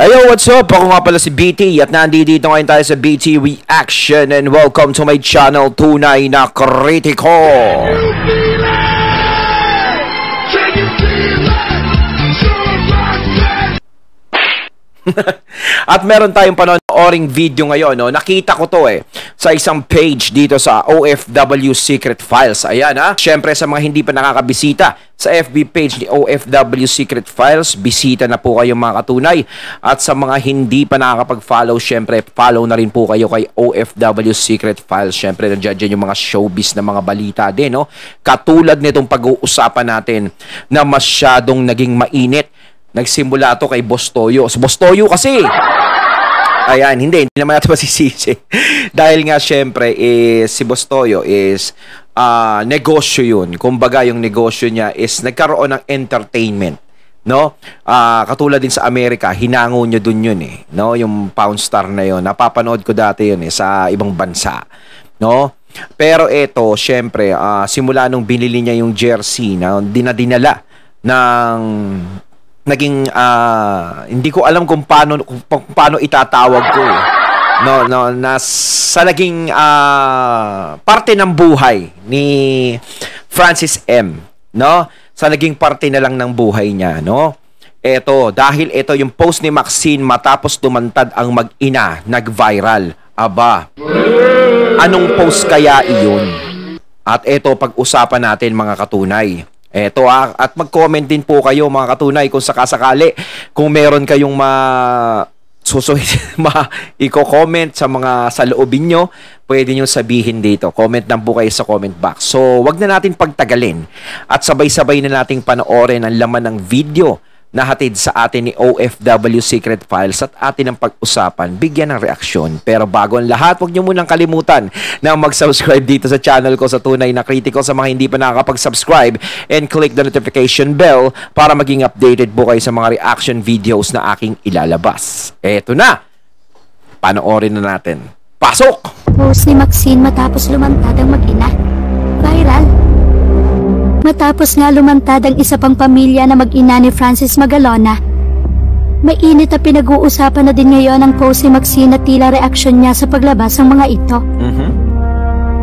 Ayo, what's up? Ako nga pala si BT at nandito ngayon tayo sa BT Reaction and welcome to my channel, Tunay na Kritiko. At meron tayong panonooring video ngayon, no? Nakita ko to sa isang page dito sa OFW Secret Files. Ayan ha. Siyempre sa mga hindi pa nakakabisita sa FB page ni OFW Secret Files, bisita na po kayo mga katunay. At sa mga hindi pa nakakapag-follow, siyempre follow na rin po kayo kay OFW Secret Files. Siyempre nandiyan yung mga showbiz na mga balita din, no? Katulad nitong pag-uusapan natin na masyadong naging mainit. Nagsimula to kay Boss Toyo. Boss Toyo kasi. Ayan, hindi naman natin masisisi. Dahil nga syempre si Boss Toyo is negosyo yun. Kumbaga yung negosyo niya is nagkaroon ng entertainment, no? Katulad din sa Amerika, hinango nyo dun yun no? Yung Pound Star na yun. Napapanood ko dati yun sa ibang bansa, no? Pero eto, syempre, simula nung binili niya yung jersey na dinadinala ng naging hindi ko alam kung paano itatawag ko na sa naging parte ng buhay ni Francis M, no? Sa naging parte na lang ng buhay niya, no? Dahil ito yung post ni Maxine matapos dumantad ang mag-ina, nag-viral. Aba, anong post kaya iyon? At ito pag-usapan natin mga katunay. At mag-comment din po kayo mga katunay kung sakasakali kung meron kayong i-comment sa mga saloobin nyo, pwede nyo sabihin dito. Comment lang po kayo sa comment box. So, wag na natin pagtagalin at sabay-sabay na nating panoorin ang laman ng video na hatid sa atin ni OFW Secret Files at atin ang pag-usapan, bigyan ng reaksyon. Pero bago ang lahat, huwag nyo munang kalimutan na mag-subscribe dito sa channel ko sa Tunay na Kritiko sa mga hindi pa nakakapag-subscribe and click the notification bell para maging updated po kayo sa mga reaction videos na aking ilalabas. Eto na! Panoorin na natin. Pasok! Post ni Maxine matapos lumantad ang mag-ina. Viral. Matapos nga lumantad ang isa pang pamilya na mag-ina ni Francis Magalona, mainit na pinag-uusapan na din ngayon ang post ni Maxine at tila reaksyon niya sa paglabas ng mga ito.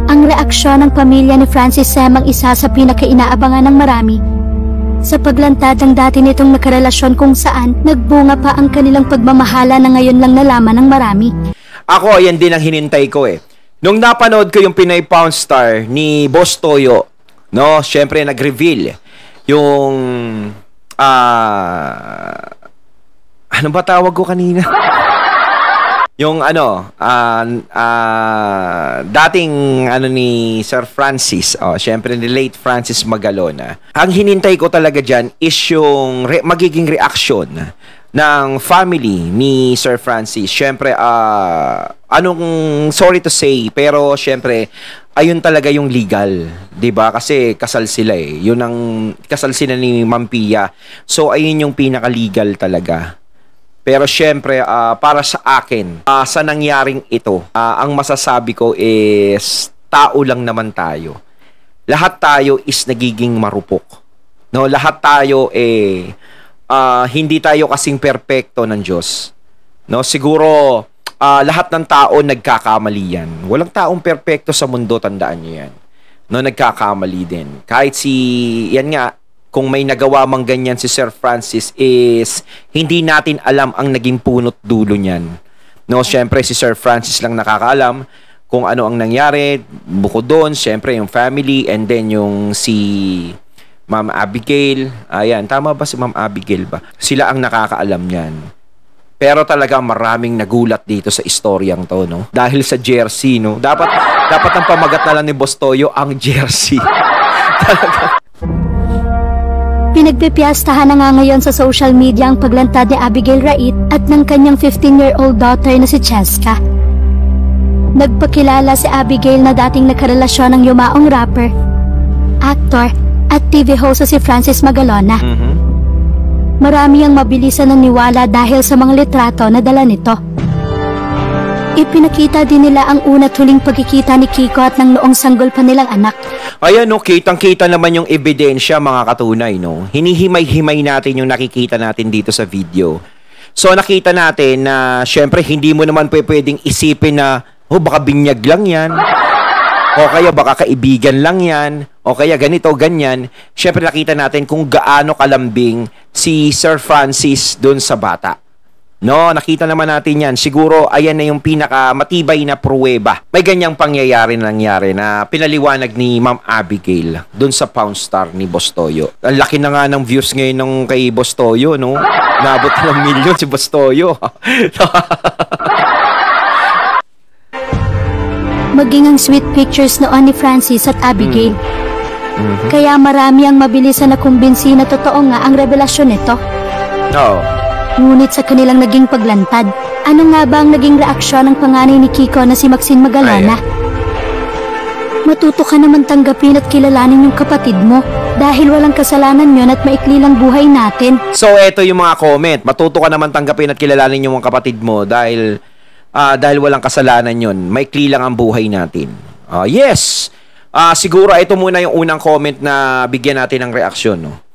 Ang reaksyon ng pamilya ni Francis Sam ang isa sa pinaka-inaabangan ng marami sa paglantad ng dati nitong nakarelasyon kung saan nagbunga pa ang kanilang pagmamahala na ngayon lang nalaman ng marami. Ako, yan din ang hinintay ko Nung napanood ko yung Pinay Pound Star ni Boss Toyo, no, syempre nag-reveal yung ano ba tawag ko kanina? Yung dating ni Sir Francis, syempre ni late Francis Magalona. Ang hinintay ko talaga diyan is yung magiging reaction ng family ni Sir Francis. Syempre sorry to say, pero syempre ayun talaga yung legal, 'di ba? Kasi kasal sila Yun ang kasal sila ni Ma'am Pia. So ayun yung pinaka-legal talaga. Pero syempre para sa akin, sa nangyaring ito, ang masasabi ko is tao lang naman tayo. Lahat tayo is nagiging marupok. No, lahat tayo hindi tayo kasing perpekto ng Diyos. No, siguro lahat ng tao nagkakamali yan. Walang taong perpekto sa mundo, tandaan nyo yan. No, nagkakamali din. Kahit yan nga, kung may nagawa mang ganyan si Sir Francis is hindi natin alam ang naging punot dulo niyan. No, syempre si Sir Francis lang nakakaalam kung ano ang nangyari. Bukod doon, syempre yung family and then yung si Ma'am Abigail. Ayan, tama ba si Ma'am Abigail ba? Sila ang nakakaalam niyan. Pero talaga maraming nagulat dito sa istoryang to, no? Dahil sa jersey, no? Dapat ang pamagat na lang ni Boss Toyo ang jersey. Pinagpipiyastahan na nga ngayon sa social media ang paglantad ni Abigail Rait at ng kanyang 15-year-old daughter na si Cheska. Nagpakilala si Abigail na dating nakarelasyon ng yumaong rapper, actor at TV host si Francis Magalona. Marami ang mabilisan ng niwala dahil sa mga litrato na dala nito. Ipinakita din nila ang una't huling pagkikita ni Kiko at ng noong sanggol pa nilang anak. Ayan, no, kitang-kita naman yung ebidensya mga katunay, no. Hinihimay-himay natin yung nakikita natin dito sa video. So nakita natin na syempre hindi mo naman pwedeng isipin na baka binyag lang yan. O kaya baka kaibigan lang yan. O kaya ganito, ganyan. Syempre nakita natin kung gaano kalambing si Sir Francis dun sa bata. No, nakita naman natin yan. Siguro ayan na yung pinaka matibay na pruweba. May ganyang pangyayari na nangyari na pinaliwanag ni Ma'am Abigail dun sa Pound Star ni Boss Toyo. Ang laki na nga ng views ngayon ng kay Boss Toyo, no? Naabot ng milyon si Boss Toyo. Maging ang sweet pictures noon ni Francis at Abigail. Kaya marami ang mabilis na nakumbinsi na totoo nga ang revelasyon nito. Oo. Ngunit sa kanilang naging paglantad, ano nga ba ang naging reaksyon ng panganay ni Kiko na si Maxine Magalona? Matuto ka naman tanggapin at kilalanin yung kapatid mo dahil walang kasalanan yun at maikli lang buhay natin. So eto yung mga comment. Matuto ka naman tanggapin at kilalanin yung mga kapatid mo dahil walang kasalanan yun. Maikli lang ang buhay natin. Yes! Siguro ito muna yung unang comment na bigyan natin ng reaksyon, no?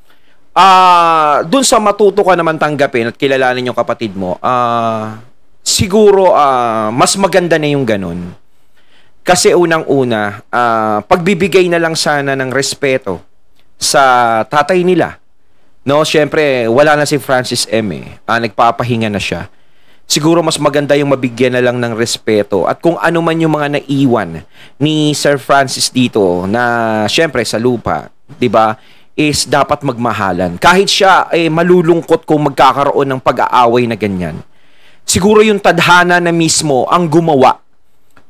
Dun sa matuto ka naman tanggapin at kilalanin yung kapatid mo, siguro mas maganda na yung ganun. Kasi unang-una, pagbibigay na lang sana ng respeto sa tatay nila. No, syempre, wala na si Francis M. Nagpapahinga na siya. Siguro mas maganda yung mabigyan na lang ng respeto at kung ano man yung mga naiwan ni Sir Francis dito na syempre sa lupa, 'di ba? Is dapat magmahalan. Kahit siya malulungkot kung magkakaroon ng pag-aaway na ganyan. Siguro yung tadhana na mismo ang gumawa,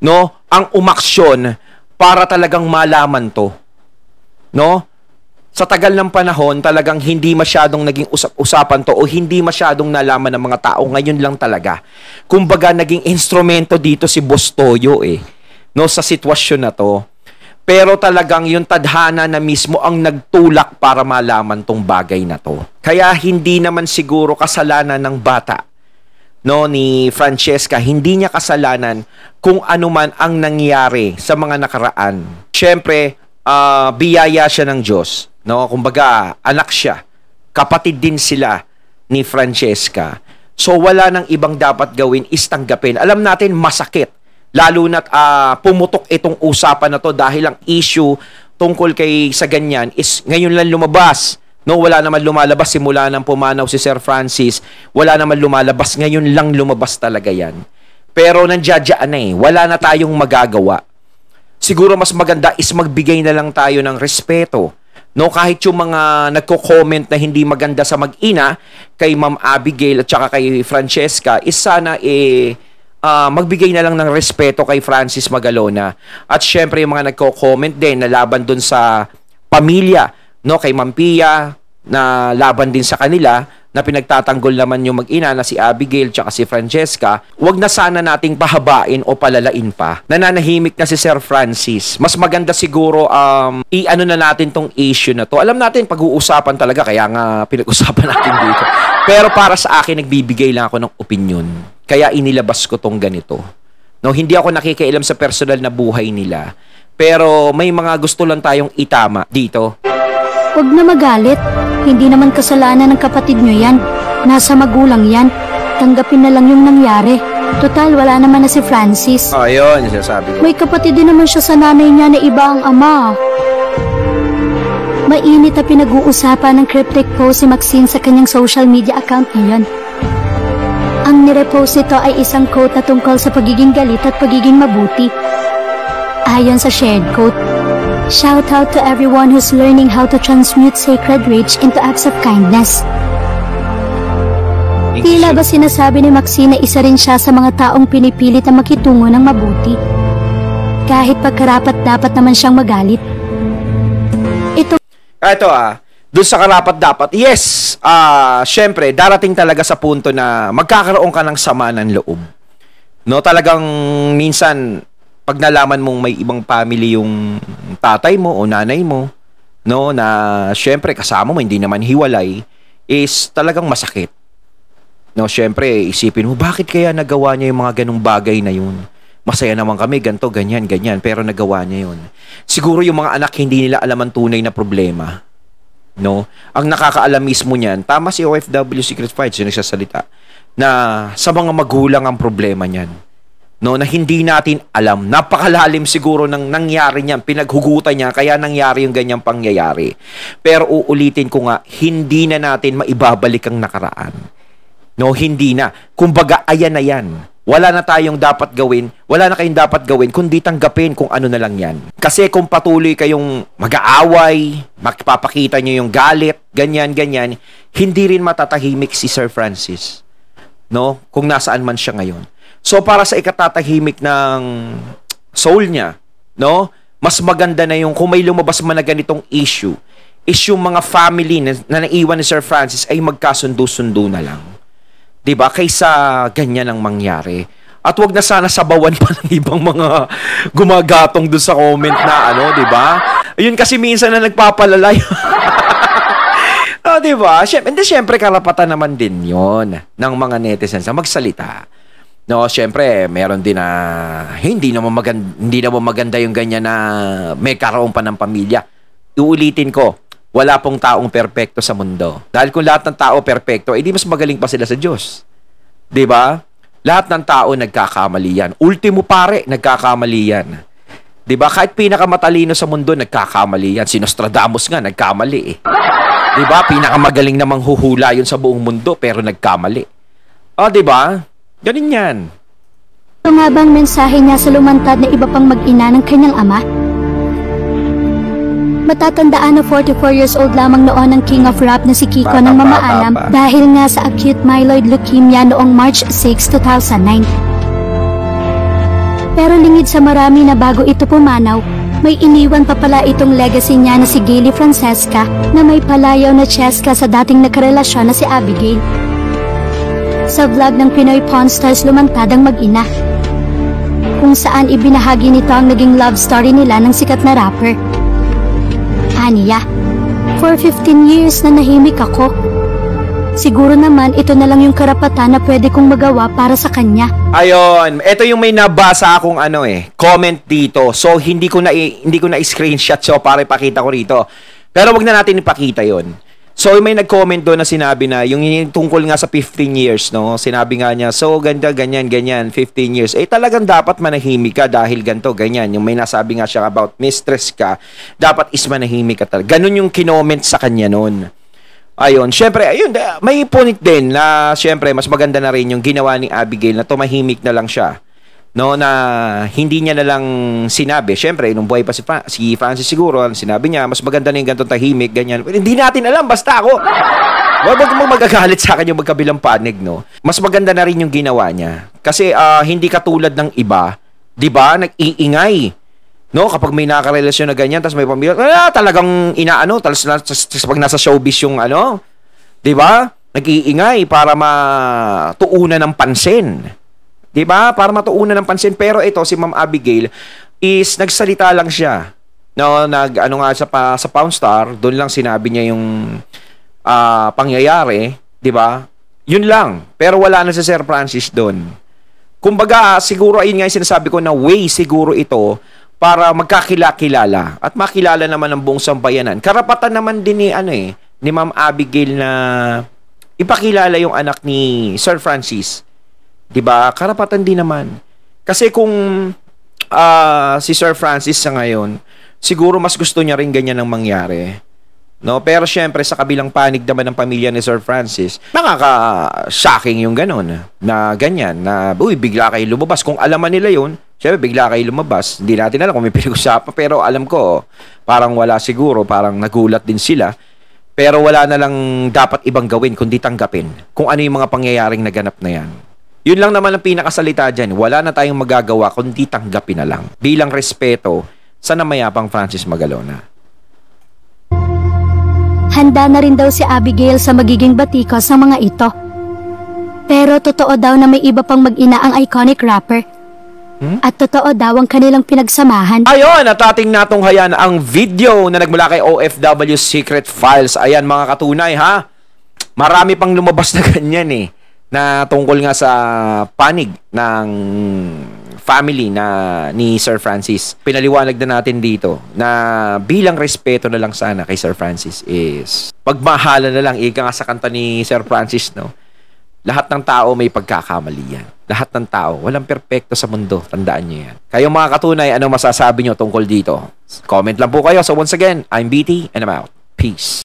no? Ang umaksyon para talagang malaman 'to. No? Sa tagal ng panahon, talagang hindi masyadong naging usapan to o hindi masyadong nalaman ng mga tao. Ngayon lang talaga. Kumbaga, naging instrumento dito si Boss Toyo no, sa sitwasyon na to. Pero talagang yung tadhana na mismo ang nagtulak para malaman tong bagay na to. Kaya hindi naman siguro kasalanan ng bata, no, ni Francesca. Hindi niya kasalanan kung ano man ang nangyari sa mga nakaraan. Siyempre, biyaya siya ng Diyos. No, kumbaga, anak siya. Kapatid din sila ni Francesca. So, wala nang ibang dapat gawin is tanggapin. Alam natin, masakit. Lalo na't pumutok itong usapan na to dahil ang issue tungkol kay sa ganyan is ngayon lang lumabas. No, wala naman lumalabas simula nang pumanaw si Sir Francis. Wala naman lumalabas. Ngayon lang lumabas talaga yan. Pero nandiyadyaan na wala na tayong magagawa. Siguro mas maganda is magbigay na lang tayo ng respeto. No, kahit yung mga nagko-comment na hindi maganda sa mag-ina kay Ma'am Abigail at saka kay Francesca is sana magbigay na lang ng respeto kay Francis Magalona. At syempre yung mga nagko-comment din na laban dun sa pamilya, no, kay Ma'am Pia na laban din sa kanila na pinagtatanggol naman yung mag-ina na si Abigail tsaka si Francesca, wag na sana nating pahabain o palalain pa. Nananahimik na si Sir Francis. Mas maganda siguro i-ano na natin tong issue na to. Alam natin, pag-uusapan talaga, kaya nga pinag-usapan natin dito. Pero para sa akin, nagbibigay lang ako ng opinion. Kaya inilabas ko tong ganito. No, hindi ako nakikialam sa personal na buhay nila. Pero may mga gusto lang tayong itama dito. Huwag na magalit. Hindi naman kasalanan ng kapatid nyo yan. Nasa magulang yan. Tanggapin na lang yung nangyari. Total, wala naman na si Francis. Ayun, sinasabi ko. May kapatid din naman siya sa nanay niya na iba ang ama. Mainit na pinag-uusapan ng cryptic post si Maxine sa kanyang social media account ngayon. Ang nirepost nito ay isang quote na tungkol sa pagiging galit at pagiging mabuti. Ayon sa shared quote, "Shout out to everyone who's learning how to transmute sacred rage into acts of kindness." Tila ba sinasabi ni Maxine na isa rin siya sa mga taong pinipilit na makitungo ng mabuti? Kahit pagkarapat dapat naman siyang magalit. Ito dun sa karapat dapat, yes, syempre, darating talaga sa punto na magkakaroon ka ng sama ng loob. No, talagang minsan, pag nalaman mong may ibang family yung tatay mo o nanay mo, no, na syempre kasama mo, hindi naman hiwalay, is talagang masakit. No, syempre, isipin mo, bakit kaya nagawa niya yung mga ganung bagay na yun? Masaya naman kami, ganto, ganyan, ganyan, pero nagawa niya yun. Siguro yung mga anak hindi nila alam ang tunay na problema. No? Ang nakakaalam mismo niyan, tama si OFW Secret Fights yung nagsasalita, na sa mga magulang ang problema niyan. No, na hindi natin alam. Napakalalim siguro ng nangyari niyan, pinaghugutan niya, kaya nangyari yung ganyang pangyayari. Pero uulitin ko nga, hindi na natin maibabalik ang nakaraan. No, hindi na. Kumbaga, ayan na yan. Wala na tayong dapat gawin, wala na kayong dapat gawin, kundi tanggapin kung ano na lang yan. Kasi kung patuloy kayong mag-aaway, magpapakita nyo yung galit, ganyan, hindi rin matatahimik si Sir Francis. No, kung nasaan man siya ngayon. So, para sa ikatatahimik ng soul niya, no, mas maganda na yung kung may lumabas man na ganitong issue, is yung mga family na naiwan ni Sir Francis ay magkasundo-sundo na lang. 'Di ba? Kaysa ganyan ang mangyari. At wag na sana sabawan pa ng ibang mga gumagatong doon sa comment na ano, 'di ba? Ayun kasi minsan na nagpapalalay. Oh, 'di ba? Siyempre karapatan naman din 'yon ng mga netizens na magsalita. No, syempre, meron din na hindi naman maganda yung ganyan na may karoon pa ng pamilya. Uulitin ko, wala pong taong perpekto sa mundo. Dahil kung lahat ng tao perpekto, edi mas magaling pa sila sa Diyos. 'Di ba? Lahat ng tao nagkakamali yan. Ultimo pare, nagkakamali yan. 'Di ba? Kahit pinakamatalino sa mundo nagkakamali yan. Si Nostradamus nga nagkamali eh. 'Di ba? Pinakamagaling namang huhula yun sa buong mundo pero nagkamali. Oh, 'di ba? Ganun yan. Ito nga bang mensahe niya sa lumantad na iba pang mag-ina ng kanyang ama? Matatandaan na 44 years old lamang noon ang King of Rap na si Kiko ng mamaalam dahil nga sa acute myeloid leukemia noong March 6, 2009. Pero lingid sa marami na bago ito pumanaw, may iniwan pa pala itong legacy niya na si Gayle Francesca na may palayaw na Cheska sa dating nakarelasyon na si Abigail. Sa vlog ng Pinoy Pawn Stars lumantad ang mag-ina, kung saan ibinahagi nito ang naging love story nila ng sikat na rapper. Aniya, for 15 years na nahimik ako. Siguro naman ito na lang yung karapatan na pwede kong magawa para sa kanya. Ayon, ito yung may nabasa akong comment dito. So hindi ko na screenshot so para ipakita ko rito. Pero wag na natin ipakita 'yon. So may nag-comment doon na sinabi na yung tungkol nga sa 15 years, no? Sinabi nga niya, so ganda, ganyan, 15 years. Eh talagang dapat manahimik ka dahil ganito, ganyan. Yung may nasabi nga siya about mistress ka, dapat is manahimik ka talaga. Ganun yung kinoment sa kanya noon. Ayun, syempre, ayun, may point din na syempre mas maganda na rin yung ginawa ni Abigail na tumahimik na lang siya. No, na hindi niya na lang sinabi. Syempre, nung buhay pa si Francis siguro, sinabi niya, mas maganda na yung ganitong tahimik, ganyan. Hindi natin alam, basta ako. Wag mo magagalit sa akin yung magkabilang panig, no? Mas maganda na rin yung ginawa niya. Kasi hindi katulad ng iba, 'di ba? Nag-iingay. No, kapag may nakarelasyon na ganyan, tapos may pamilya, talagang inaano, tapos pag nasa showbiz yung 'di ba? Nag-iingay para matuunan ng pansin. 'Di ba? Para matuunan ng pansin. Pero ito si Ma'am Abigail is nagsalita lang siya. No, sa Pawn Star, doon lang sinabi niya yung pangyayari, 'di ba? Yun lang. Pero wala na si Sir Francis doon. Kumbaga, siguro ayun nga yung sinasabi ko na way siguro ito para magkakilala at makilala naman ng buong sambayanan. Karapatan naman din ni Ma'am Abigail na ipakilala yung anak ni Sir Francis. 'Di ba? Karapatan din naman. Kasi kung si Sir Francis sa ngayon, siguro mas gusto niya rin ganyan ang mangyari. No, pero syempre sa kabilang panig naman ng pamilya ni Sir Francis, nakaka-shocking yung ganun na ganyan na bigla kayo lumabas. Kung alaman nila 'yun, syempre bigla kayo lumabas. Hindi natin alam kung may pinag-usapan, pero alam ko parang wala siguro, parang nagulat din sila. Pero wala na lang dapat ibang gawin kundi tanggapin kung ano yung mga pangyayaring naganap na 'yan. Yun lang naman ang pinakasalita dyan. Wala na tayong magagawa kundi tanggapin na lang. Bilang respeto sa namayapang Francis Magalona. Handa na rin daw si Abigail sa magiging batikos ng mga ito. Pero totoo daw na may iba pang mag-ina ang iconic rapper. At totoo daw ang kanilang pinagsamahan. Ayun, at ating natunghayan ang video na nagmula kay OFW Secret Files. Ayan mga katunay ha. Marami pang lumabas na ganyan na tungkol nga sa panig ng family ni Sir Francis. Pinaliwanag na natin dito na bilang respeto na lang sana kay Sir Francis is pagmahala na lang, ika nga sa kanta ni Sir Francis, no? Lahat ng tao may pagkakamali yan. Lahat ng tao, walang perpekto sa mundo. Tandaan nyo yan. Kayong mga katunay, anong masasabi nyo tungkol dito? Comment lang po kayo. So once again, I'm BT and I'm out. Peace.